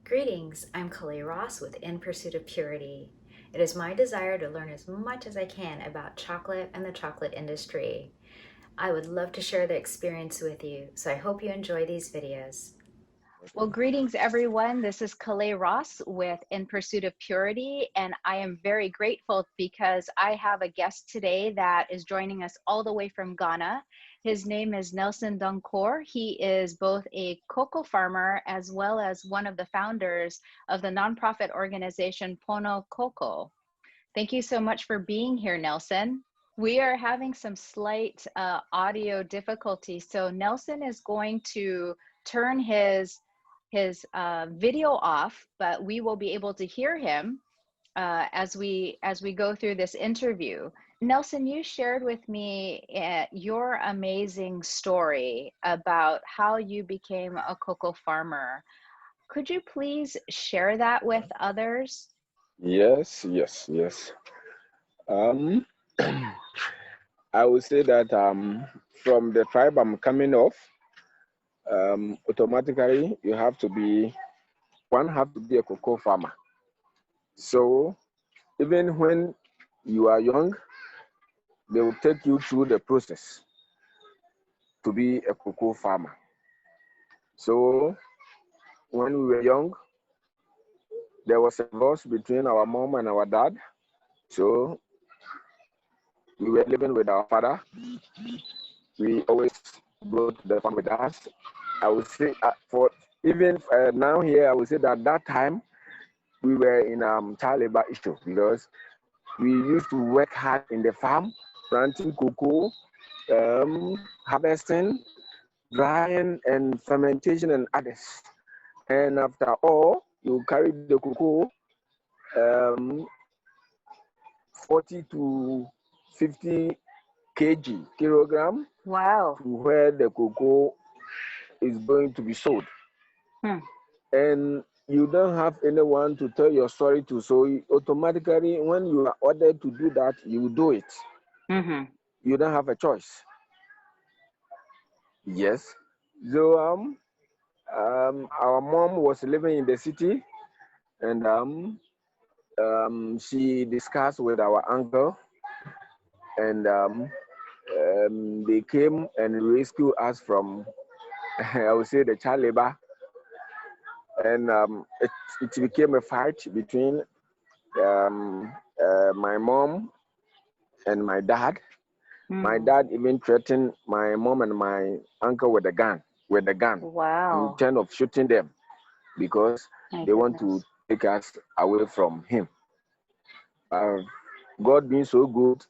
Greetings, I'm Kali Ross with In Pursuit of Purity. It is my desire to learn as much as I can about chocolate and the chocolate industry. I would love to share the experience with you, so I hope you enjoy these videos. Well, greetings, everyone. This is Kali Ross with In Pursuit of Purity, and I am very grateful because I have a guest today that is joining us all the way from Ghana. His name is Nelson Donkor. He is both a cocoa farmer as well as one of the founders of the nonprofit organization Pono Cocoa. Thank you so much for being here, Nelson. We are having some slight audio difficulty, so Nelson is going to turn his video off, but we will be able to hear him as we go through this interview. Nelson, you shared with me your amazing story about how you became a cocoa farmer. Could you please share that with others? Yes. I would say that from the tribe I'm coming off, automatically you have to be a cocoa farmer. So even when you are young, they will take you through the process to be a cocoa farmer. So when we were young, there was a divorce between our mom and our dad. So we were living with our father. We always go to the farm with us. I would say for even now here, I would say that time we were in child labor issue because we used to work hard in the farm, planting cocoa, harvesting, drying, and fermentation and others. And after all, you carry the cocoa 40 to 50 kilogram. Wow. To where the cocoa is going to be sold. And you don't have anyone to tell your story to, so automatically when you are ordered to do that, you do it. You don't have a choice. Yes. So our mom was living in the city, and she discussed with our uncle, and they came and rescued us from I would say the child labor. And it became a fight between my mom and my dad. My dad even threatened my mom and my uncle with a gun. Wow. Intent of shooting them because they want to take us away from him. God being so good,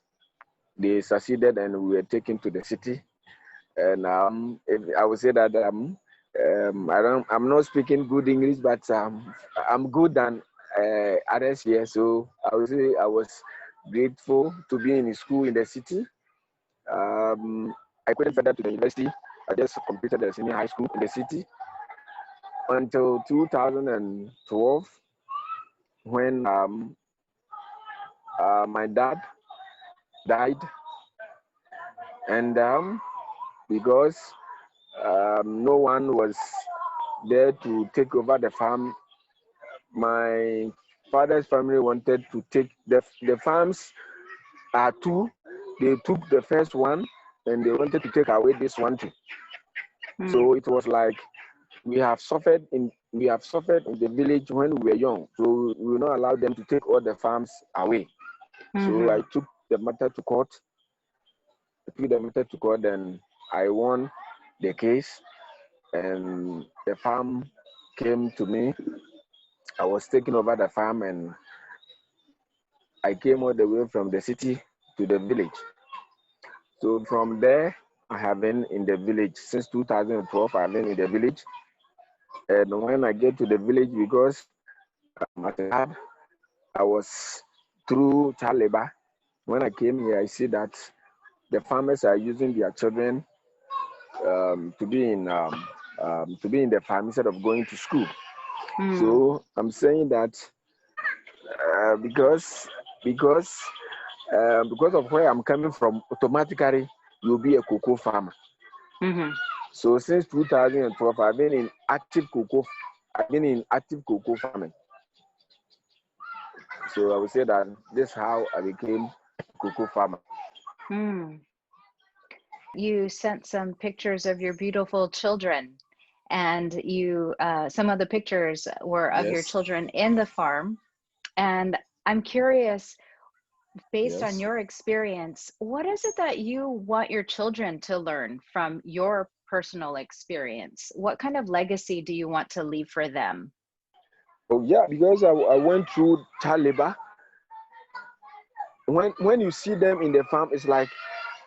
they succeeded and we were taken to the city. And I would say that I'm not speaking good English, but I'm good than others here. So I would say I was grateful to be in school in the city. I couldn't further to the university. I just completed the senior high school in the city until 2012, when my dad died, and because no one was there to take over the farm, my father's family wanted to take the farms are two. They took the first one and they wanted to take away this one too. So it was like we have suffered in the village when we were young. So we will not allow them to take all the farms away. So I took the matter to court. And I won the case, and the farm came to me. I was taking over the farm, and I came all the way from the city to the village. So from there, I have been in the village since 2012. I've been in the village, and when I get to the village, because as a dad, I was through child labor. When I came here, I see that the farmers are using their children to be in the farm instead of going to school. So I'm saying that because of where I'm coming from, automatically you'll be a cocoa farmer. So since 2012, I've been in active cocoa I've been in active cocoa farming. So I would say that this is how I became a cocoa farmer. Mm. You sent some pictures of your beautiful children, and you some of the pictures were of your Yes, children in the farm. And I'm curious, based on yes. your experience, what is it that you want your children to learn from your personal experience? What kind of legacy do you want to leave for them? Oh yeah, because I went through child labor. When you see them in the farm, it's like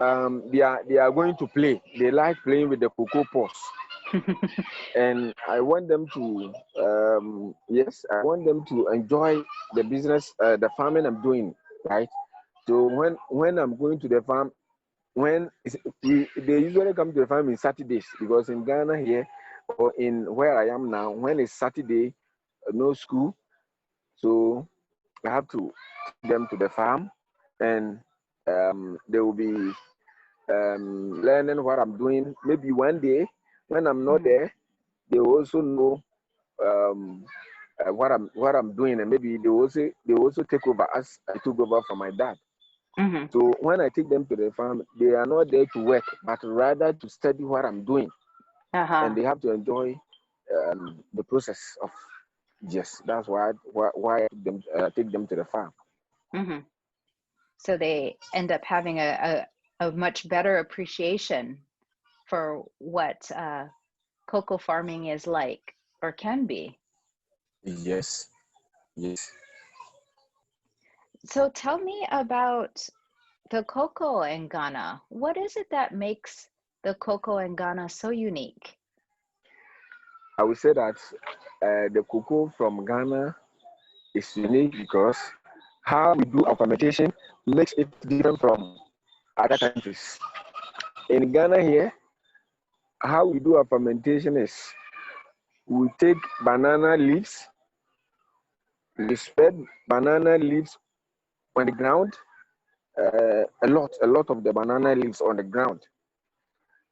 they are going to play. They like playing with the cocoa pods, and I want them to yes, I want them to enjoy the business, the farming I'm doing, right? So when I'm going to the farm, they usually come to the farm in Saturdays, because in Ghana here, or in where I am now, when it's Saturday, no school, so I have to take them to the farm, and they will be learning what I'm doing. Maybe one day when I'm not Mm, there, they will also know um, what I'm doing, and maybe they will also take over as I took over from my dad. mhm. So when I take them to the farm, they are not there to work, but rather to study what I'm doing, and Uh-huh. they have to enjoy the process of. Yes, that's why I take them to the farm. Mhm. So they end up having a much better appreciation for what cocoa farming is like or can be. Yes, yes. So tell me about the cocoa in Ghana. What is it that makes the cocoa in Ghana so unique? I would say that the cocoa from Ghana is unique because how we do our fermentation makes it different from other countries. In Ghana here, how we do our fermentation is we take banana leaves, we spread banana leaves on the ground, a lot of the banana leaves on the ground.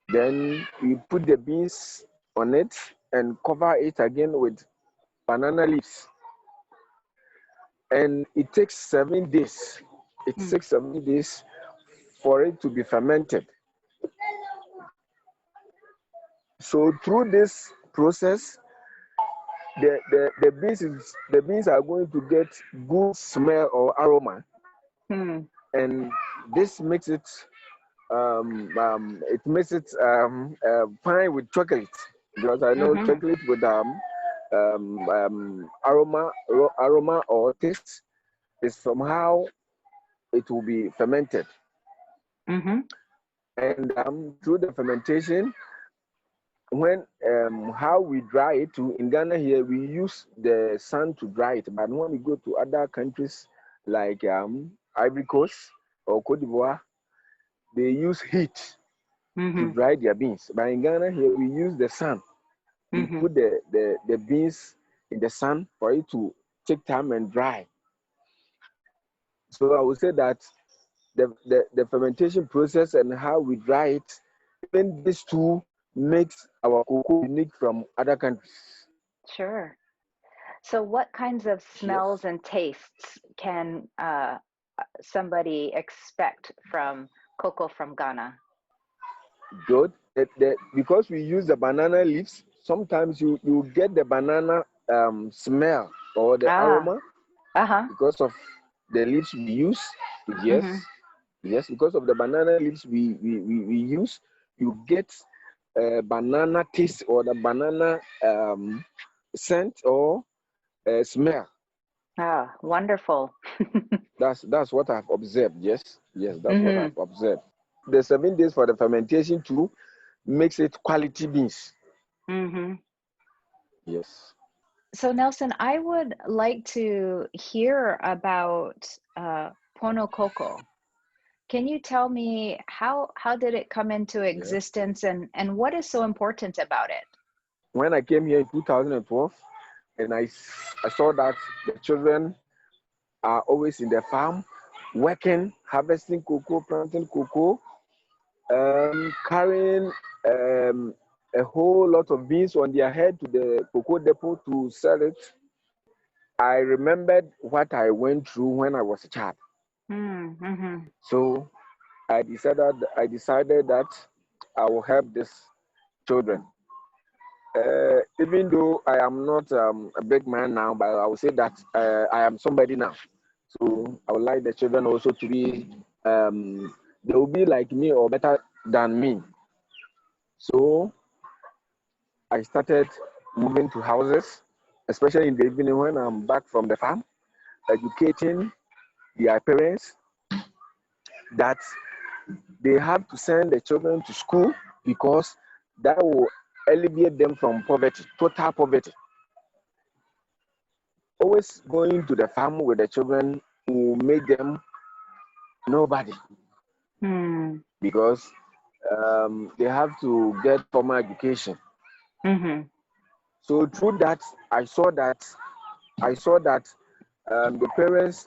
Then we put the beans on it and cover it again with banana leaves. And it takes 7 days. It Mm, takes 7 days for it to be fermented. So through this process, the beans are going to get good smell or aroma, mm, and this makes it fine with chocolate, because I know mhm, chocolate with aroma or taste is from how it will be fermented. mhm, And through the fermentation, when how we dry it to, in Ghana here we use the sun to dry it, but when we go to other countries like Ivory Coast or Cote d'Ivoire, they use heat to mhm, dry their beans. But in Ghana here we use the sun. We mhm. put the beans in the sun for it to take time and dry. So I would say that the fermentation process and how we dry it, even these two makes our cocoa unique from other countries. Sure. So what kinds of Yes, smells and tastes can somebody expect from cocoa from Ghana? good. Because we use the banana leaves, sometimes you get the banana smell or the Ah, aroma uh-huh. because of the leaves we use. Yes, Mhm. yes, because of the banana leaves we use, you get banana taste or the banana scent or smell. Ah, wonderful. That's what I've observed. Yes, yes, that's what Mhm. I've observed. The 7 days for the fermentation too makes it quality beans. Mhm. Yes. So Nelson, I would like to hear about Pono Coco. Can you tell me how did it come into Yeah. existence and what is so important about it? When I came here in 2012, and I saw that the children are always in the farm, working, harvesting cocoa, planting cocoa, carrying a whole lot of beans on their head to the cocoa depot to sell it. I remembered what I went through when I was a child. Mm-hmm. So I decided that I will help these children. Even though I am not a big man now, but I will say that I am somebody now. So I would like the children also to be, they will be like me or better than me. So I started moving to houses, especially in the evening when I'm back from the farm, educating their parents that they have to send the children to school because that will alleviate them from poverty, total poverty. Always going to the farm with the children will make them nobody because they have to get formal education. Mm-hmm. So through that, I saw that the parents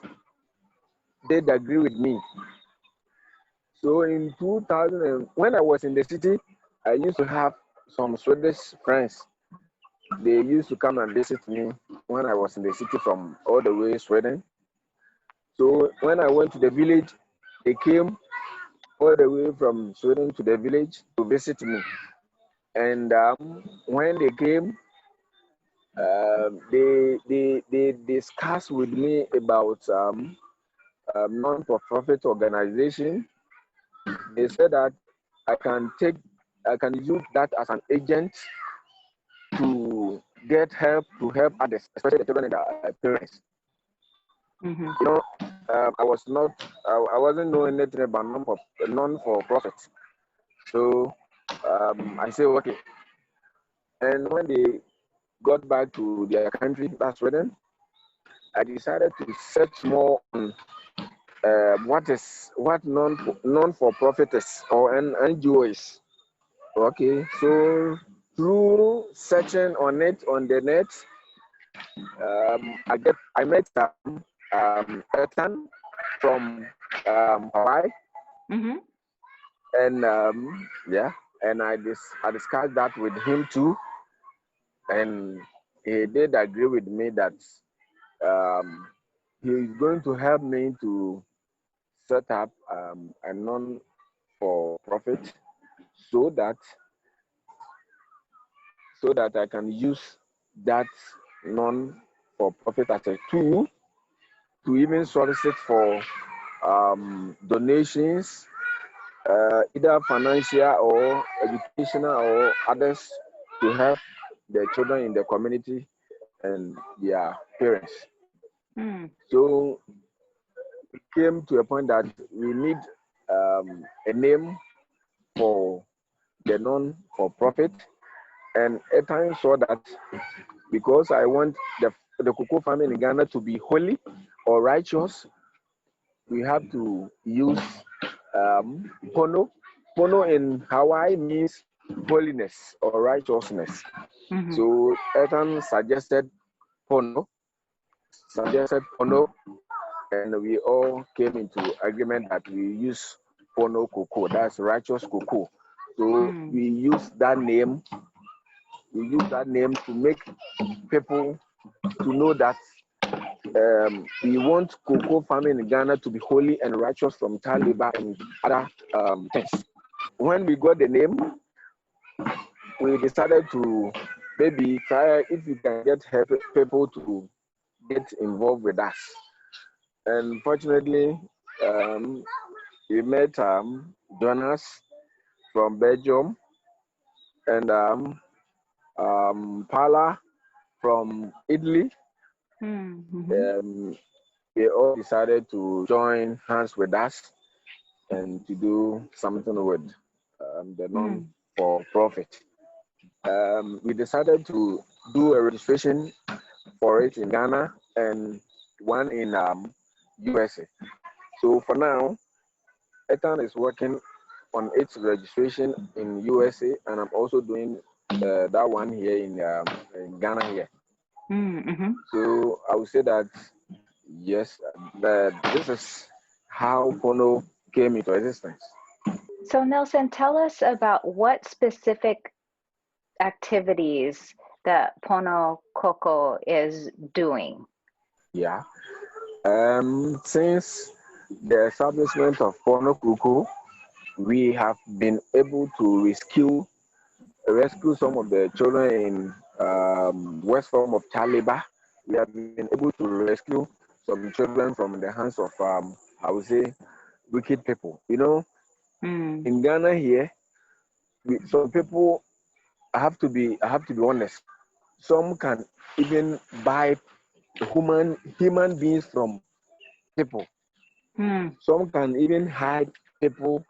did agree with me. So in 2000, when I was in the city, I used to have some Swedish friends. They used to come and visit me when I was in the city from all the way Sweden. So when I went to the village, they came all the way from Sweden to the village to visit me. And when they came, they discussed with me about non-for-profit organization. They said that I can use that as an agent to get help to help others, especially the children and their parents. Mm-hmm. You know, I wasn't knowing anything about non-for-profit. So I say okay. And when they got back to their country, that's Sweden, I decided to search more on what non-for-profit is or an NGO is. Okay, so through searching on it on the net, I met Ethan from Hawaii, Mm-hmm. and yeah, and I discussed that with him too, and he did agree with me that um, he is going to help me to set up a non-for-profit so that I can use that non-for-profit as a tool to even solicit for donations, either financial or educational or others, to help the children in the community and their parents. Mm. So we came to a point that we need a name for the non-for-profit, and at times saw that because I want the cocoa farming in Ghana to be holy or righteous, we have to use Pono. Pono in Hawaii means holiness or righteousness. Mm-hmm. So Ethan suggested Pono, and we all came into agreement that we use Pono cocoa, that's righteous cocoa. So we use that name. We use that name to make people to know that we want cocoa farming in Ghana to be holy and righteous from child labor and other things. When we got the name, we decided to maybe try if we can get people to get involved with us. And fortunately, we met Jonas from Belgium and Paula from Italy. Mm-hmm. They all decided to join hands with us and to do something with the non-for-profit. We decided to do a registration for it in Ghana and one in USA. So for now, Ethan is working on its registration in USA, and I'm also doing that one here in Ghana here. Mm-hmm. So I would say that yes, this is how Pono came into existence. So Nelson, tell us about what specific activities that Pono Coco is doing? Yeah. Since the establishment of Pono Coco, we have been able to rescue some of the children in worst form of child labor. We have been able to rescue some children from the hands of, I would say, wicked people. You know, Mm. in Ghana here, some people, I have to be honest. Some can even buy human beings from people. Mm. Some can even hide people,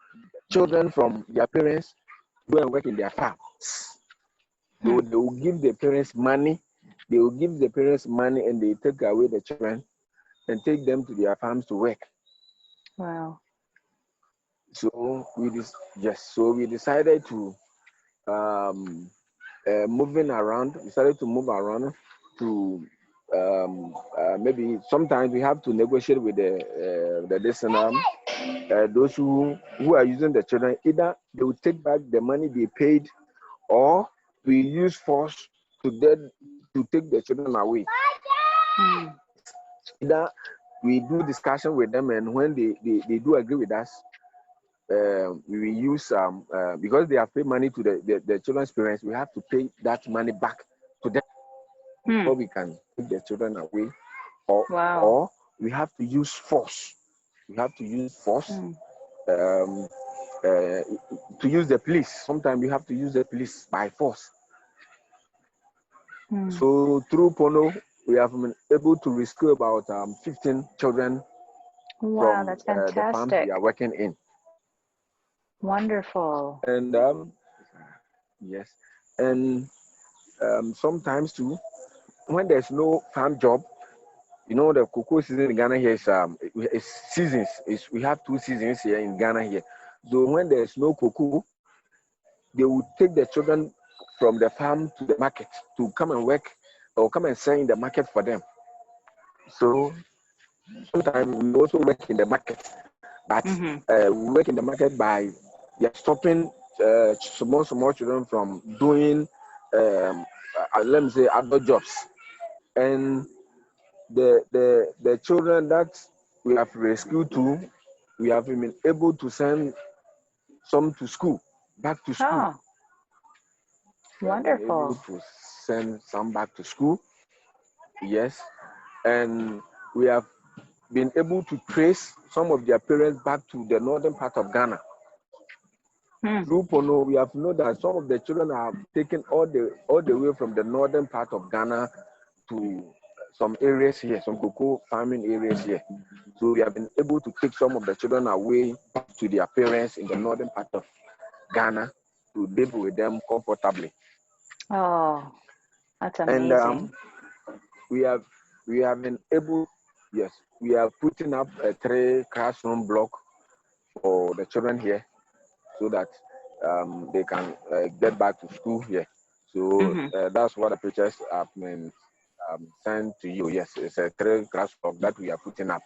children from their parents, go and work in their farms. So Mm. they will give the parents money. They will give the parents money and they take away the children and take them to their farms to work. Wow. So we decided to um, moving around. We started to move around to maybe sometimes we have to negotiate with the listener. Those who are using the children, either they will take back the money they paid, or we use force to take the children away. Mm. Either we do discussion with them, and when they do agree with us, we will use because they have paid money to the children's parents, we have to pay that money back to them before Mm. we can take the children away, or Wow. or we have to use force. We have to use force Mm. um, to use the police. Sometimes we have to use the police by force. Mm. So through Pono, we have been able to rescue about 15 children Wow, from that's the farms we fantastic. are working in. Wonderful. And yes, and sometimes too, when there's no farm job, you know the cocoa season in Ghana here is seasons. We have 2 seasons here in Ghana here. So when there's no cocoa, they will take the children from the farm to the market to come and work or come and sell in the market for them. So sometimes we also work in the market, but Mm-hmm. we work in the market by stopping small children from doing let me say other jobs. And the children that we have rescued too, we have been able to send some to school, back to school. Oh, We have been able wonderful. to send some back to school, yes, and we have been able to trace some of their parents back to the northern part of Ghana. Mm. Through Pono, we have known that some of the children are taken all the way from the northern part of Ghana to some areas here, some cocoa farming areas here. So we have been able to take some of the children away back to their parents in the northern part of Ghana to live with them comfortably. Oh, that's And amazing. we have been able, yes, we are putting up a 3 classroom block for the children here so that they can get back to school here. So Mm-hmm. that's what the pictures have been sent to you. Yes, it's a 3 class block that we are putting up.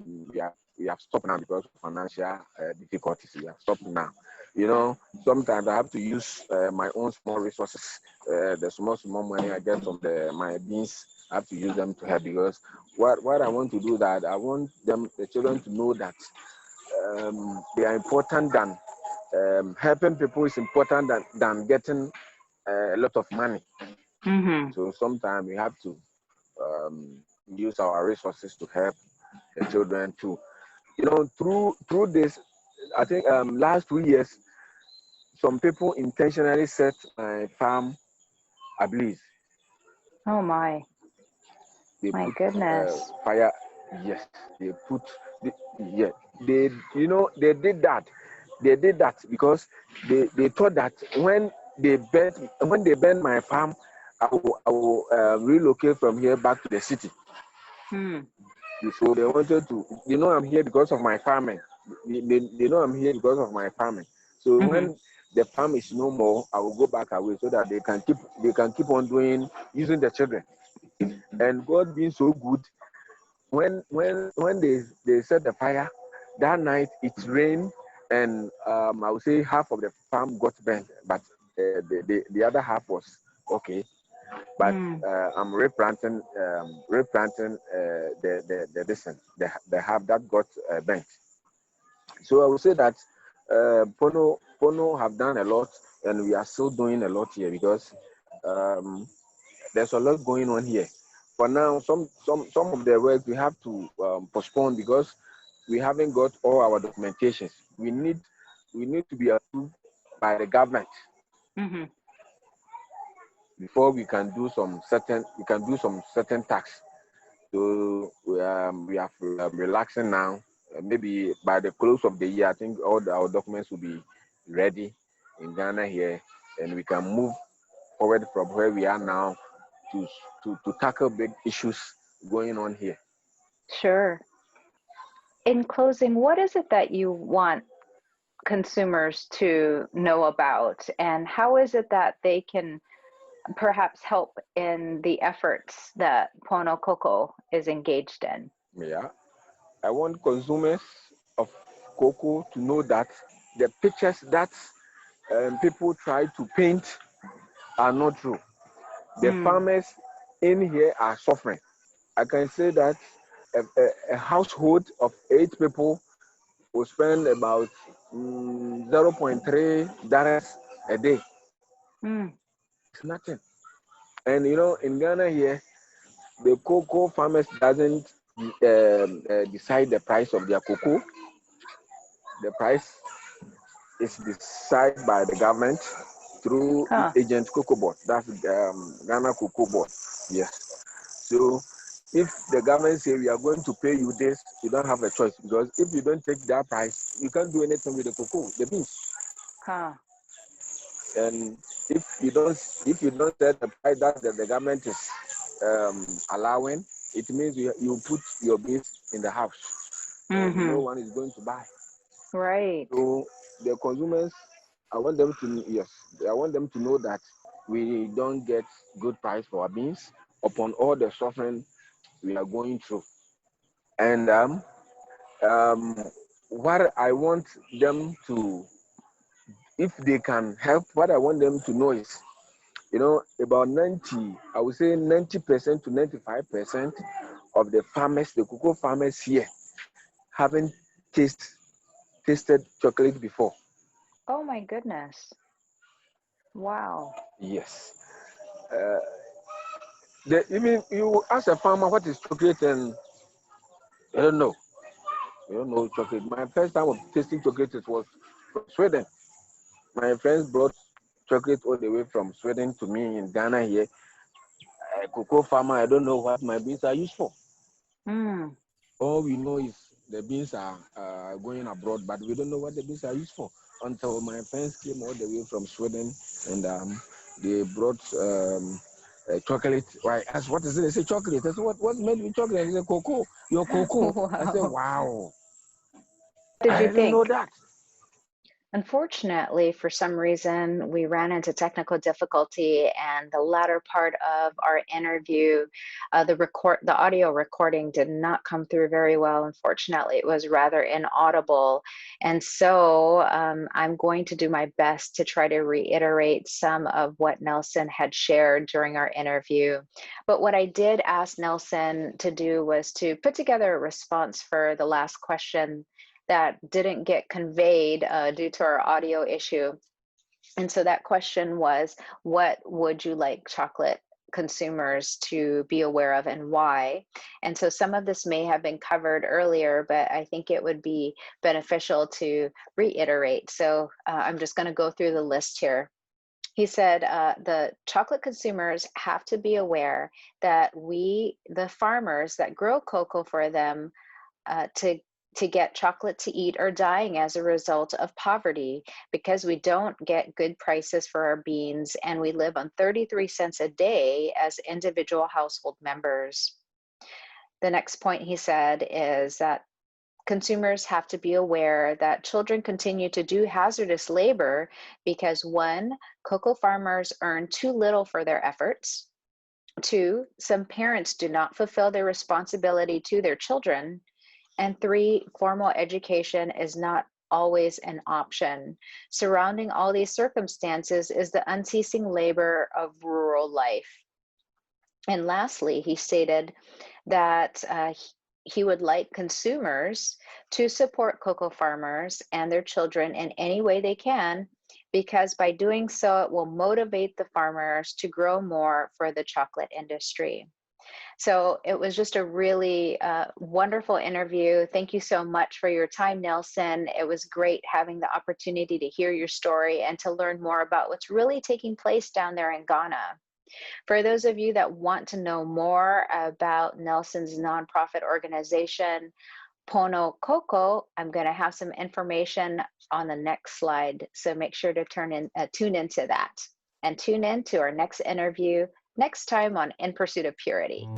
We have stopped now because of financial difficulties. We have stopped now. You know, sometimes I have to use my own small resources. The small money I get from my beans, I have to use them to help, because what I want to do, that I want the children to know that they are important than helping people is important than getting a lot of money. Mm-hmm. So sometimes we have to um, use our resources to help the children too. You know, through this, I think last 2 years, some people intentionally set my farm ablaze. Oh They my put goodness. fire. Yes, they put. Yeah, they. You know, they did that. They did that because they thought that when they burn my farm, I will relocate from here back to the city. Mm. So they wanted to. They know I'm here because of my farming. They know I'm here because of my farming. So Mm-hmm. when the farm is no more, I will go back away so that they can keep on doing using the children. And God being so good, when they set the fire that night, it rained, and I would say half of the farm got burnt, but the other half was okay, but I'm replanting the distance, the half that got bent. So I would say that Pono have done a lot, and we are still doing a lot here because there's a lot going on here. For now, some of the work we have to postpone because we haven't got all our documentations. We need to be approved by the government before we can do some certain tasks. So we are relaxing now. Maybe by the close of the year, I think our documents will be ready in Ghana here, and we can move forward from where we are now to tackle big issues going on here. Sure. In closing, what is it that you want consumers to know about, and how is it that they can perhaps help in the efforts that Pono Cocoa is engaged in? Yeah, I want consumers of cocoa to know that the pictures that people try to paint are not true. The farmers in here are suffering. I can say that a household of 8 people will spend about $0.3 a day. It's nothing. And in Ghana here, the cocoa farmers doesn't decide the price of their cocoa. The price is decided by the government through its agent Cocoa Board. That's Ghana Cocoa Board. Yes. So if the government say we are going to pay you this, you don't have a choice, because if you don't take that price, you can't do anything with the cocoa, the beans. And if you don't set the price that the government is allowing, it means you put your beans in the house. And no one is going to buy. Right. So the consumers, I want them to know that we don't get good price for our beans upon all the suffering we are going through. And what I want them to, if they can help, what I want them to know is, about 90% to 95% of the farmers, the cocoa farmers here, haven't tasted chocolate before. Oh my goodness. Wow. Yes. Even you ask a farmer what is chocolate, and I don't know. You don't know chocolate. My first time of tasting chocolate was from Sweden. My friends brought chocolate all the way from Sweden to me in Ghana here. A cocoa farmer, I don't know what my beans are used for. All we know is the beans are going abroad, but we don't know what the beans are used for until my friends came all the way from Sweden, and they brought chocolate. I asked, what is it? They say chocolate. I said, what's made with chocolate? They said, cocoa. Your cocoa. Wow. I said, wow. Did you didn't know that. Unfortunately, for some reason, we ran into technical difficulty, and the latter part of our interview, the audio recording did not come through very well. Unfortunately, it was rather inaudible. And so I'm going to do my best to try to reiterate some of what Nelson had shared during our interview. But what I did ask Nelson to do was to put together a response for the last question that didn't get conveyed due to our audio issue. And so that question was, what would you like chocolate consumers to be aware of and why? And so some of this may have been covered earlier, but I think it would be beneficial to reiterate. So I'm just going to go through the list here. He said the chocolate consumers have to be aware that the farmers that grow cocoa for them to get chocolate to eat are dying as a result of poverty because we don't get good prices for our beans, and we live on 33 cents a day as individual household members. The next point he said is that consumers have to be aware that children continue to do hazardous labor because 1, cocoa farmers earn too little for their efforts. 2, some parents do not fulfill their responsibility to their children. And 3, formal education is not always an option. Surrounding all these circumstances is the unceasing labor of rural life. And lastly, he stated that he would like consumers to support cocoa farmers and their children in any way they can, because by doing so, it will motivate the farmers to grow more for the chocolate industry. So it was just a really wonderful interview. Thank you so much for your time, Nelson. It was great having the opportunity to hear your story and to learn more about what's really taking place down there in Ghana. For those of you that want to know more about Nelson's nonprofit organization, Pono Coco, I'm going to have some information on the next slide. So make sure to tune into that and tune in to our next interview next time on In Pursuit of Purity.